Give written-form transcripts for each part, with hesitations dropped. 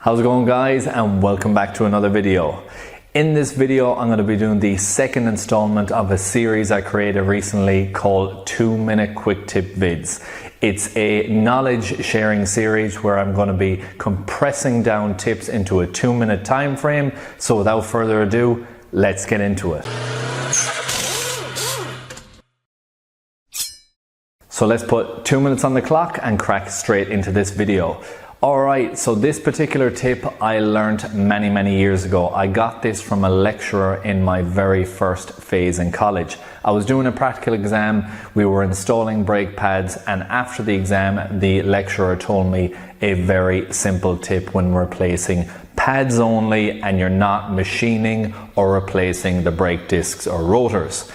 How's it going, guys, and welcome back to another video. In this video I'm going to be doing the second installment of a series I created recently called 2-minute quick tip vids. It's a knowledge sharing series where I'm going to be compressing down tips into a 2-minute time frame. So without further ado, let's get into it. So let's put 2 minutes on the clock and crack straight into this video. Alright, so this particular tip I learned many years ago. I got this from a lecturer in my very first phase in college. I was doing a practical exam, we were installing brake pads, and after the exam the lecturer told me a very simple tip when replacing pads only and you're not machining or replacing the brake discs or rotors.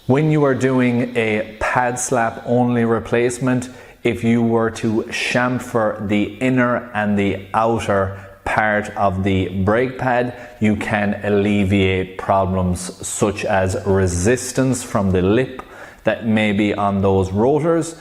When you are doing a pad slap only replacement, if you were to chamfer the inner and the outer part of the brake pad, you can alleviate problems such as resistance from the lip that may be on those rotors,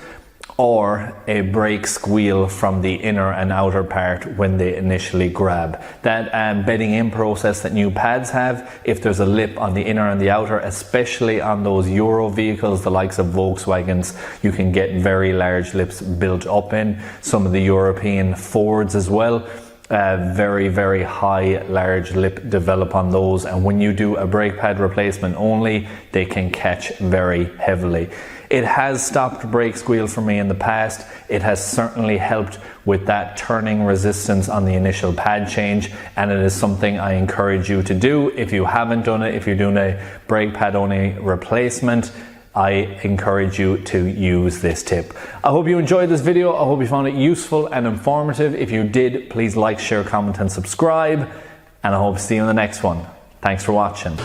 or a brake squeal from the inner and outer part when they initially grab. That bedding in process that new pads have, if there's a lip on the inner and the outer, especially on those Euro vehicles, the likes of Volkswagens, you can get very large lips built up in. Some of the European Fords as well. Very high large lip develop on those, and when you do a brake pad replacement only, they can catch very heavily. It has stopped brake squeal for me in the past. It has certainly helped with that turning resistance on the initial pad change, and it is something I encourage you to do. If you haven't done it, if you're doing a brake pad only replacement, I encourage you to use this tip. I hope you enjoyed this video. I hope you found it useful and informative. If you did, please like, share, comment and subscribe, and I hope to see you in the next one. Thanks for watching.